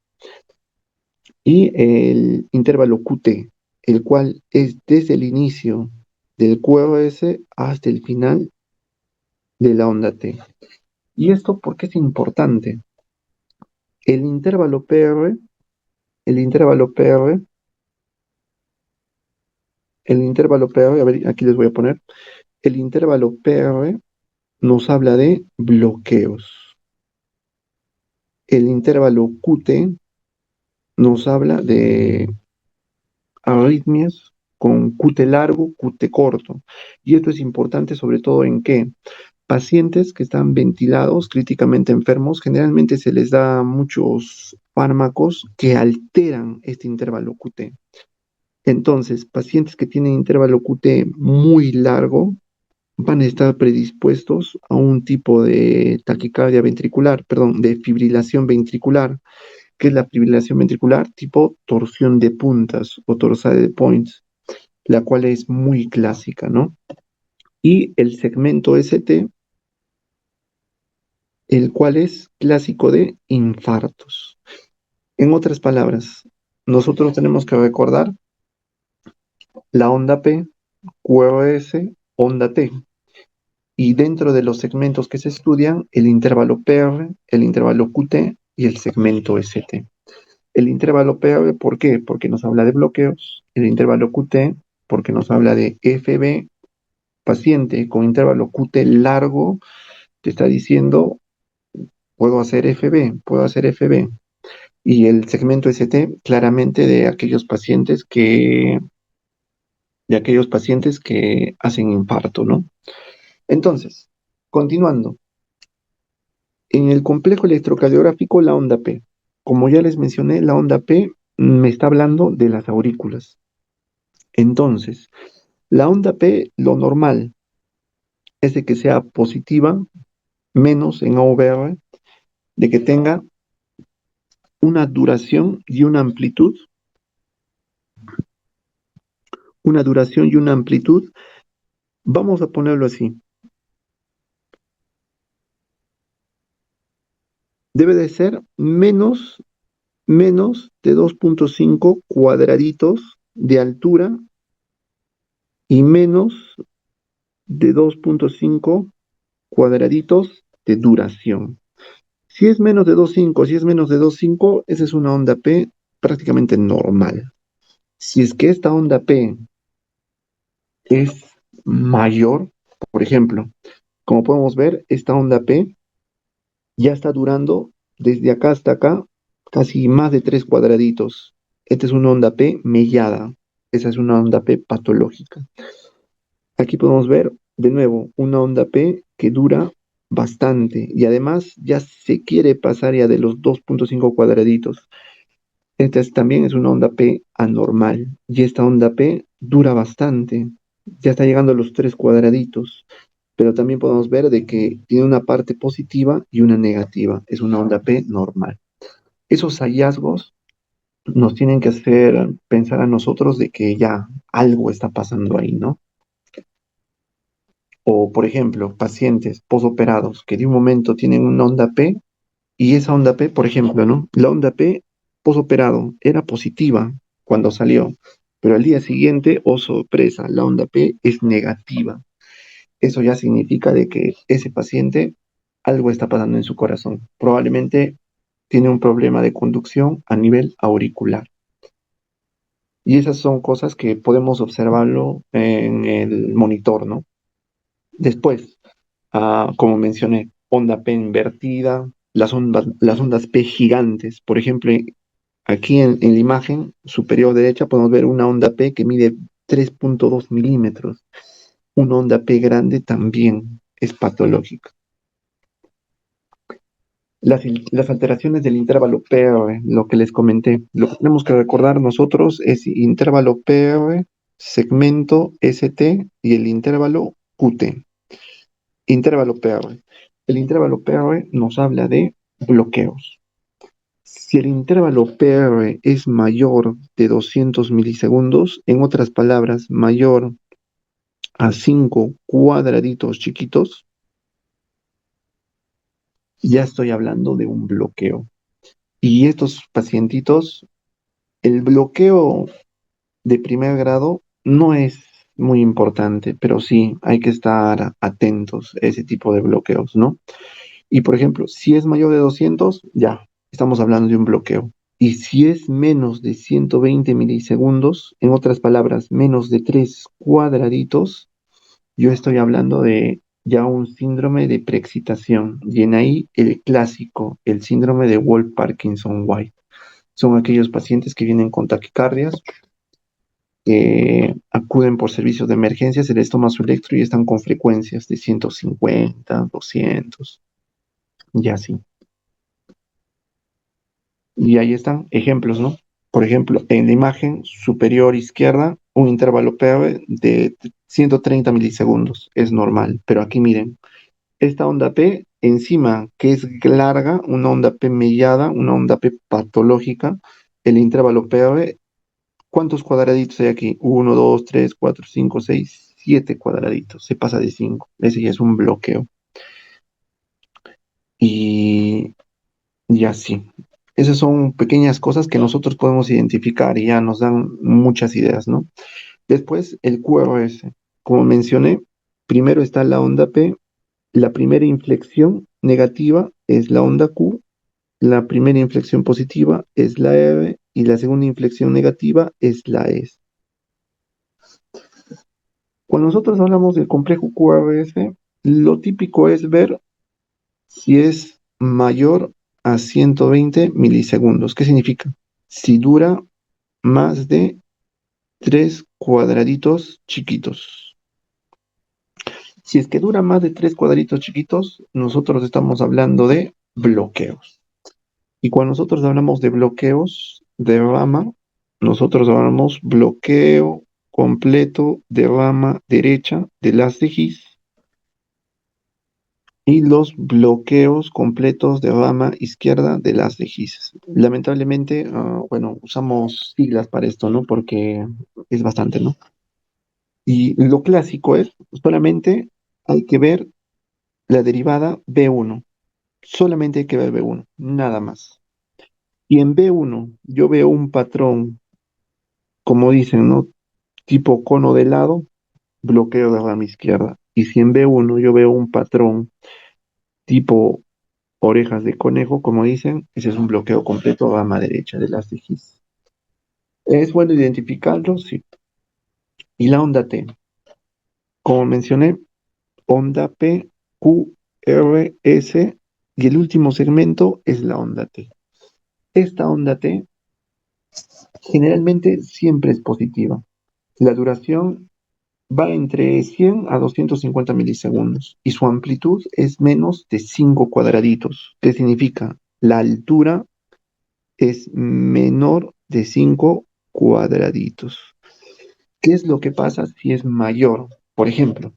y el intervalo QT, el cual es desde el inicio del QRS hasta el final de la onda T. ¿Y esto por qué es importante? El intervalo PR, el intervalo PR, el intervalo PR, a ver, aquí les voy a poner, el intervalo PR nos habla de bloqueos. El intervalo QT nos habla de arritmias con QT largo, QT corto. Y esto es importante sobre todo en que pacientes que están ventilados, críticamente enfermos, generalmente se les da muchos fármacos que alteran este intervalo QT. Entonces, pacientes que tienen intervalo QT muy largo van a estar predispuestos a un tipo de taquicardia ventricular, perdón, de fibrilación ventricular, que es la fibrilación ventricular tipo torsión de puntas o torsade de points, la cual es muy clásica, ¿no? Y el segmento ST, el cual es clásico de infartos. En otras palabras, nosotros tenemos que recordar la onda P, QRS, onda T. Y dentro de los segmentos que se estudian, el intervalo PR, el intervalo QT y el segmento ST. El intervalo PR, ¿por qué? Porque nos habla de bloqueos. El intervalo QT, porque nos habla de FB. Paciente con intervalo QT largo, te está diciendo puedo hacer FB, puedo hacer FB. Y el segmento ST claramente de aquellos pacientes que hacen infarto, ¿no? Entonces, continuando, en el complejo electrocardiográfico, la onda P. Como ya les mencioné, la onda P me está hablando de las aurículas. Entonces, la onda P, lo normal es de que sea positiva, menos en AVR, de que tenga una duración y una duración y una amplitud, vamos a ponerlo así, debe de ser menos de 2.5 cuadraditos de altura y menos de 2.5 cuadraditos de duración. Si es menos de 2.5, si es menos de 2.5, esa es una onda P prácticamente normal. Si es que esta onda P es mayor, por ejemplo, como podemos ver, esta onda P ya está durando desde acá hasta acá casi más de 3 cuadraditos. Esta es una onda P mellada. Esa es una onda P patológica. Aquí podemos ver de nuevo una onda P que dura bastante y además ya se quiere pasar ya de los 2.5 cuadraditos. También es una onda P anormal y esta onda P dura bastante. Ya está llegando a los 3 cuadraditos, pero también podemos ver de que tiene una parte positiva y una negativa. Es una onda P normal. Esos hallazgos nos tienen que hacer pensar a nosotros de que ya algo está pasando ahí, ¿no? O, por ejemplo, pacientes posoperados que de un momento tienen una onda P y esa onda P, por ejemplo, ¿no? La onda P posoperado era positiva cuando salió, pero al día siguiente, oh sorpresa, la onda P es negativa. Eso ya significa de que ese paciente algo está pasando en su corazón. Probablemente tiene un problema de conducción a nivel auricular. Y esas son cosas que podemos observarlo en el monitor, ¿no? Después, como mencioné, onda P invertida, las ondas P gigantes. Por ejemplo, aquí en la imagen superior derecha podemos ver una onda P que mide 3.2 milímetros. Una onda P grande también es patológica. Las alteraciones del intervalo PR, lo que les comenté, lo que tenemos que recordar nosotros es intervalo PR, segmento ST y el intervalo QT. Intervalo PR. El intervalo PR nos habla de bloqueos. Si el intervalo PR es mayor de 200 milisegundos, en otras palabras, mayor a 5 cuadraditos chiquitos, ya estoy hablando de un bloqueo. Y estos pacientitos, el bloqueo de primer grado no es muy importante, pero sí hay que estar atentos a ese tipo de bloqueos, ¿no? Y por ejemplo, si es mayor de 200, ya estamos hablando de un bloqueo. Y si es menos de 120 milisegundos, en otras palabras, menos de 3 cuadraditos, yo estoy hablando de ya un síndrome de preexcitación. Y en ahí el clásico, el síndrome de Wolff-Parkinson-White. Son aquellos pacientes que vienen con taquicardias, que acuden por servicios de emergencia, se les toma su electro y están con frecuencias de 150, 200 y así. Y ahí están ejemplos, ¿no? Por ejemplo, en la imagen superior izquierda, un intervalo PV de 130 milisegundos. Es normal, pero aquí miren, esta onda P encima, que es larga, una onda P mellada, una onda P patológica, el intervalo PV, ¿cuántos cuadraditos hay aquí? Uno, 2, 3, 4, 5, 6, 7 cuadraditos. Se pasa de 5. Ese ya es un bloqueo. Y Y así. Esas son pequeñas cosas que nosotros podemos identificar y ya nos dan muchas ideas, ¿no? Después, el QRS. Como mencioné, primero está la onda P. La primera inflexión negativa es la onda Q. La primera inflexión positiva es la R. Y la segunda inflexión negativa es la S. Cuando nosotros hablamos del complejo QRS, lo típico es ver si es mayor a 120 milisegundos. ¿Qué significa? Si dura más de 3 cuadraditos chiquitos. Si es que dura más de 3 cuadraditos chiquitos, nosotros estamos hablando de bloqueos. Y cuando nosotros hablamos de bloqueos de rama, nosotros hablamos bloqueo completo de rama derecha del haz de His y los bloqueos completos de rama izquierda de las de His. Lamentablemente, bueno, usamos siglas para esto, ¿no? Porque es bastante, ¿no? Y lo clásico es, solamente hay que ver la derivada B1. Solamente hay que ver B1, nada más. Y en B1 yo veo un patrón, como dicen, ¿no? Tipo cono de lado, bloqueo de rama izquierda. Y si en B1 yo veo un patrón tipo orejas de conejo, como dicen, ese es un bloqueo completo rama derecha de las de His. Es bueno identificarlo, sí. Y la onda T, como mencioné, onda P, Q, R, S, y el último segmento es la onda T. Esta onda T generalmente siempre es positiva. La duración va entre 100 a 250 milisegundos y su amplitud es menos de 5 cuadraditos. ¿Qué significa? La altura es menor de 5 cuadraditos. ¿Qué es lo que pasa si es mayor? Por ejemplo,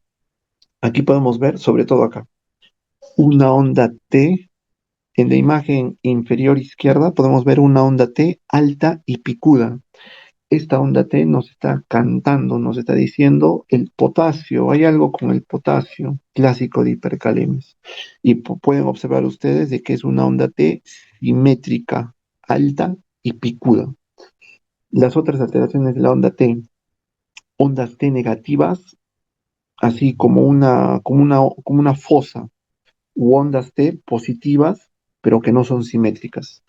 aquí podemos ver, sobre todo acá, una onda T. En la imagen inferior izquierda podemos ver una onda T alta y picuda. Esta onda T nos está cantando, nos está diciendo el potasio, hay algo con el potasio, clásico de hipercalemes. Y pueden observar ustedes de que es una onda T simétrica, alta y picuda. Las otras alteraciones de la onda T, ondas T negativas, así como una fosa, u ondas T positivas, pero que no son simétricas.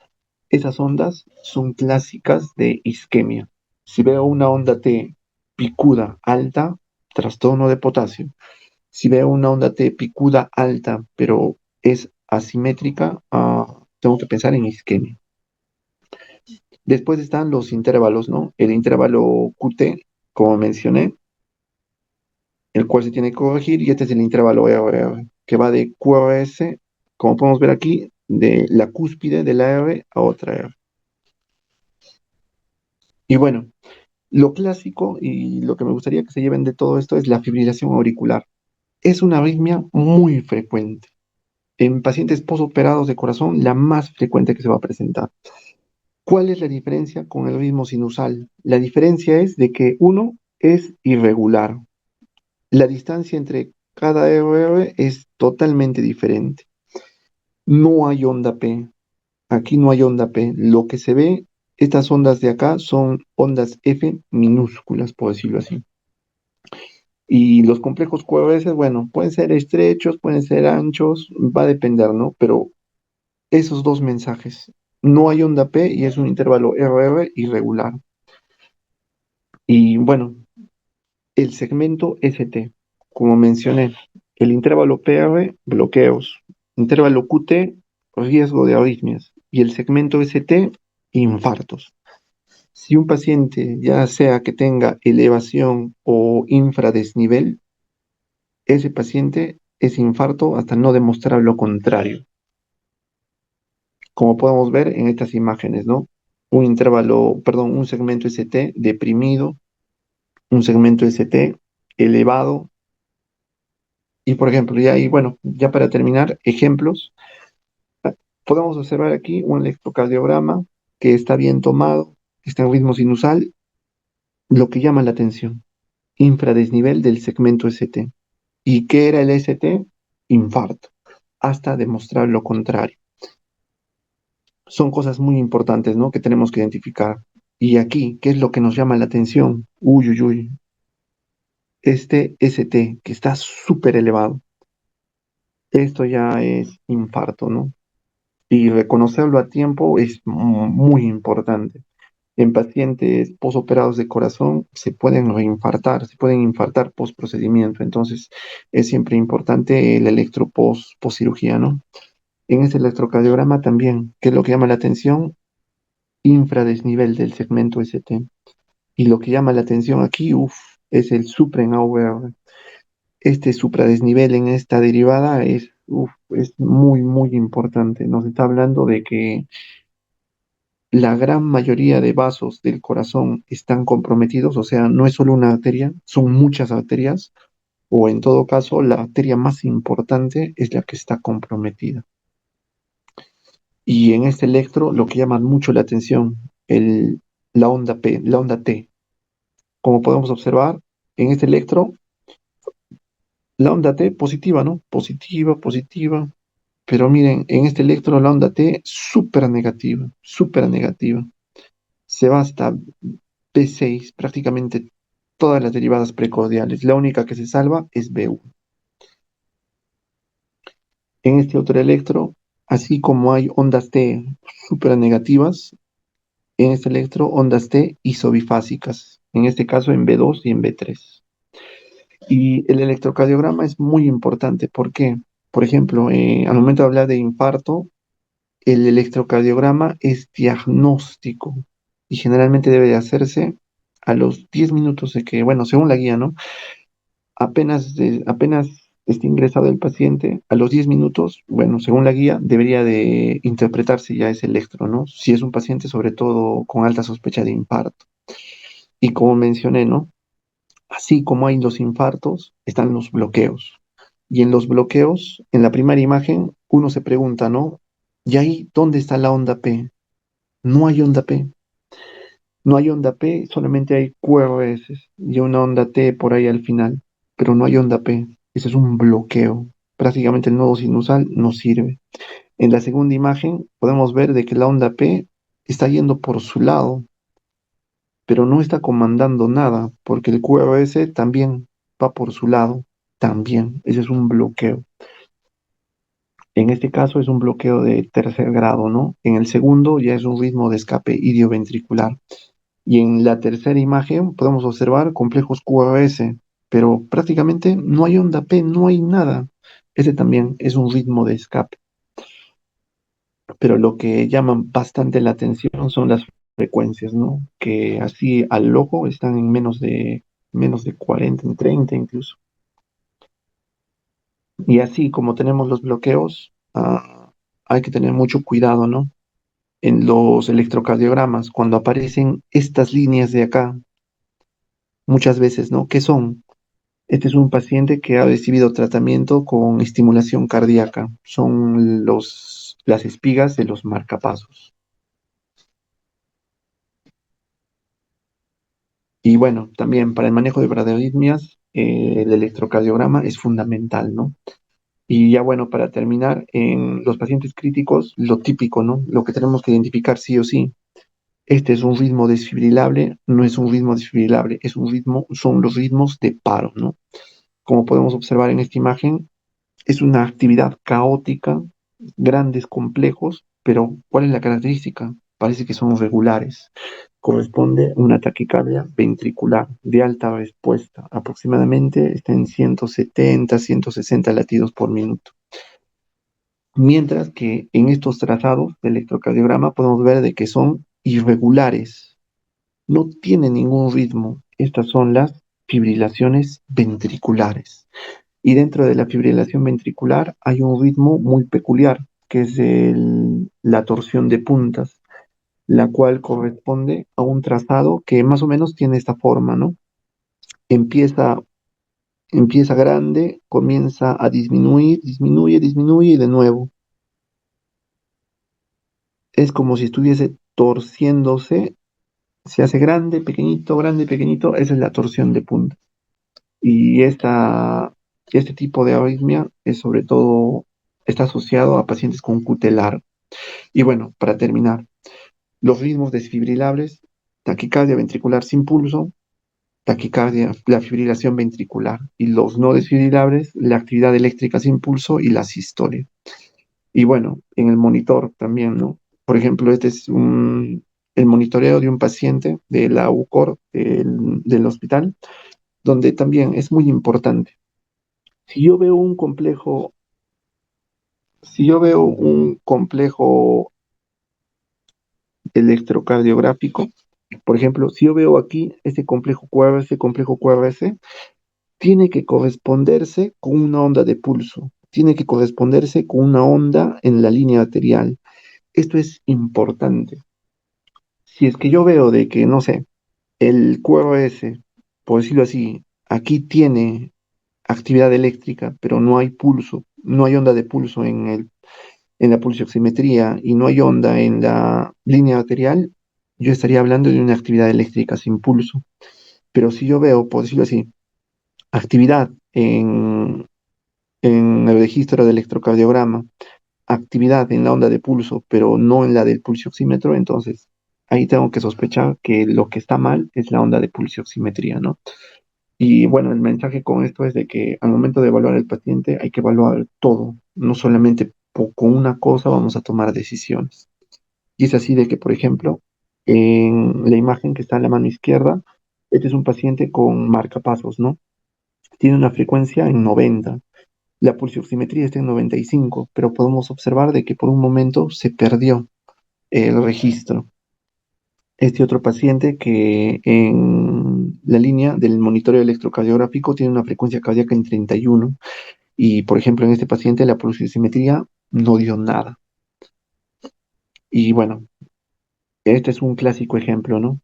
Esas ondas son clásicas de isquemia. Si veo una onda T picuda alta, trastorno de potasio. Si veo una onda T picuda alta, pero es asimétrica, tengo que pensar en isquemia. Después están los intervalos, ¿no? El intervalo QT, como mencioné, el cual se tiene que corregir, y este es el intervalo R, que va de QRS, como podemos ver aquí, de la cúspide de la R a otra R. Y bueno, lo clásico y lo que me gustaría que se lleven de todo esto es la fibrilación auricular. Es una arritmia muy frecuente. En pacientes posoperados de corazón, la más frecuente que se va a presentar. ¿Cuál es la diferencia con el ritmo sinusal? La diferencia es de que uno es irregular. La distancia entre cada RR es totalmente diferente. No hay onda P. Aquí no hay onda P. Lo que se ve, estas ondas de acá son ondas F minúsculas, por decirlo así. Y los complejos QRS, bueno, pueden ser estrechos, pueden ser anchos, va a depender, ¿no? Pero esos dos mensajes, no hay onda P y es un intervalo RR irregular. Y bueno, el segmento ST, como mencioné, el intervalo PR, bloqueos, intervalo QT, riesgo de arritmias, y el segmento ST, infartos. Si un paciente, ya sea que tenga elevación o infradesnivel, ese paciente es infarto hasta no demostrar lo contrario, como podemos ver en estas imágenes, ¿no? Un intervalo, perdón, un segmento ST deprimido, un segmento ST elevado, y por ejemplo, ya y bueno, ya para terminar, ejemplos, podemos observar aquí un electrocardiograma que está bien tomado, está en ritmo sinusal, lo que llama la atención, infradesnivel del segmento ST. ¿Y qué era el ST? Infarto, hasta demostrar lo contrario. Son cosas muy importantes, ¿no? Que tenemos que identificar. Y aquí, ¿qué es lo que nos llama la atención? Uy, uy, uy. Este ST, que está súper elevado. Esto ya es infarto, ¿no? Y reconocerlo a tiempo es muy importante. En pacientes posoperados de corazón se pueden reinfartar, se pueden infartar post procedimiento. Entonces, es siempre importante el electro post cirugía, ¿no? En ese electrocardiograma también, ¿qué es lo que llama la atención? Infradesnivel del segmento ST. Y lo que llama la atención aquí, es el supra-en-AVR. Este supradesnivel en esta derivada es muy, muy importante. Nos está hablando de que la gran mayoría de vasos del corazón están comprometidos, o sea, no es solo una arteria, son muchas arterias, o en todo caso, la arteria más importante es la que está comprometida. Y en este electro, lo que llama mucho la atención, la onda P, la onda T. Como podemos observar, en este electro, la onda T positiva, ¿no? Positiva, positiva. Pero miren, en este electro, la onda T súper negativa, súper negativa. Se va hasta B6, prácticamente todas las derivadas precordiales. La única que se salva es B1. En este otro electro, así como hay ondas T súper negativas, en este electro ondas T isobifásicas, en este caso en B2 y en B3. Y el electrocardiograma es muy importante. ¿Por qué? Por ejemplo, al momento de hablar de infarto, el electrocardiograma es diagnóstico y generalmente debe de hacerse a los 10 minutos de que, bueno, según la guía, ¿no? Apenas esté ingresado el paciente, a los 10 minutos, bueno, según la guía, debería de interpretarse ya ese electro, ¿no? Si es un paciente sobre todo con alta sospecha de infarto. Y como mencioné, ¿no? Así como hay los infartos, están los bloqueos. Y en los bloqueos, en la primera imagen, uno se pregunta, ¿no? ¿Y ahí dónde está la onda P? No hay onda P. No hay onda P, solamente hay QRS y una onda T por ahí al final, pero no hay onda P. Ese es un bloqueo. Prácticamente el nodo sinusal no sirve. En la segunda imagen podemos ver de que la onda P está yendo por su lado, pero no está comandando nada, porque el QRS también va por su lado, también. Ese es un bloqueo. En este caso es un bloqueo de tercer grado, ¿no? En el segundo ya es un ritmo de escape idioventricular. Y en la tercera imagen podemos observar complejos QRS, pero prácticamente no hay onda P, no hay nada. Ese también es un ritmo de escape. Pero lo que llama bastante la atención son las frecuencias, ¿no? Que así al ojo están en menos de 40, en 30 incluso. Y así como tenemos los bloqueos, hay que tener mucho cuidado, ¿no? En los electrocardiogramas, cuando aparecen estas líneas de acá, muchas veces, ¿no? ¿Qué son? Este es un paciente que ha recibido tratamiento con estimulación cardíaca. Son las espigas de los marcapasos. Y bueno, también para el manejo de bradioarritmias, el electrocardiograma es fundamental, ¿no? Y ya bueno, para terminar, en los pacientes críticos, lo típico, ¿no? Lo que tenemos que identificar sí o sí. Este es un ritmo desfibrilable, no es un ritmo desfibrilable, son los ritmos de paro, ¿no? Como podemos observar en esta imagen, es una actividad caótica, grandes complejos, pero ¿cuál es la característica? Parece que son regulares. Corresponde a una taquicardia ventricular de alta respuesta. Aproximadamente está en 170, 160 latidos por minuto. Mientras que en estos trazados de electrocardiograma podemos ver de que son irregulares, no tienen ningún ritmo. Estas son las fibrilaciones ventriculares. Y dentro de la fibrilación ventricular hay un ritmo muy peculiar, que es la torsión de puntas, la cual corresponde a un trazado que más o menos tiene esta forma, ¿no? Empieza, empieza grande, comienza a disminuir, disminuye, disminuye y de nuevo. Es como si estuviese torciéndose, se hace grande, pequeñito, esa es la torsión de puntas. Y este tipo de arritmia es sobre todo, está asociado a pacientes con QT largo. Y bueno, para terminar, los ritmos desfibrilables, taquicardia ventricular sin pulso, taquicardia, la fibrilación ventricular. Y los no desfibrilables, la actividad eléctrica sin pulso y la sistolia. Y bueno, en el monitor también, ¿no? Por ejemplo, el monitoreo de un paciente de la UCOR del hospital, donde también es muy importante. Si yo veo un complejo Si yo veo un complejo electrocardiográfico, por ejemplo, si yo veo aquí este complejo QRS, tiene que corresponderse con una onda de pulso, tiene que corresponderse con una onda en la línea arterial. Esto es importante. Si es que yo veo de que, no sé, el QRS, por decirlo así, aquí tiene actividad eléctrica, pero no hay pulso, no hay onda de pulso en la pulsioximetría y no hay onda en la línea arterial, yo estaría hablando de una actividad eléctrica sin pulso. Pero si yo veo, por decirlo así, actividad en el registro de electrocardiograma, actividad en la onda de pulso, pero no en la del pulsioxímetro, entonces ahí tengo que sospechar que lo que está mal es la onda de pulsioximetría, ¿no? Y bueno, el mensaje con esto es de que al momento de evaluar al paciente hay que evaluar todo, no solamente con una cosa vamos a tomar decisiones. Y es así de que, por ejemplo, en la imagen que está en la mano izquierda, este es un paciente con marcapasos, ¿no? Tiene una frecuencia en 90. La pulsioximetría está en 95, pero podemos observar de que por un momento se perdió el registro. Este otro paciente que en la línea del monitoreo electrocardiográfico tiene una frecuencia cardíaca en 31 y, por ejemplo, en este paciente la pulsioximetría no dio nada. Y bueno, este es un clásico ejemplo, ¿no?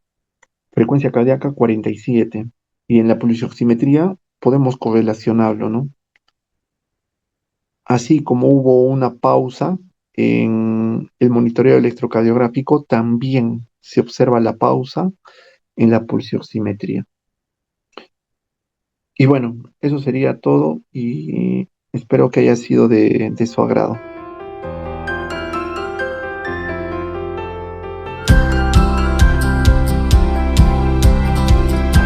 Frecuencia cardíaca 47 y en la pulsioximetría podemos correlacionarlo, ¿no? Así como hubo una pausa en el monitoreo electrocardiográfico, también se observa la pausa en la pulsioximetría. Y bueno, eso sería todo y espero que haya sido de su agrado.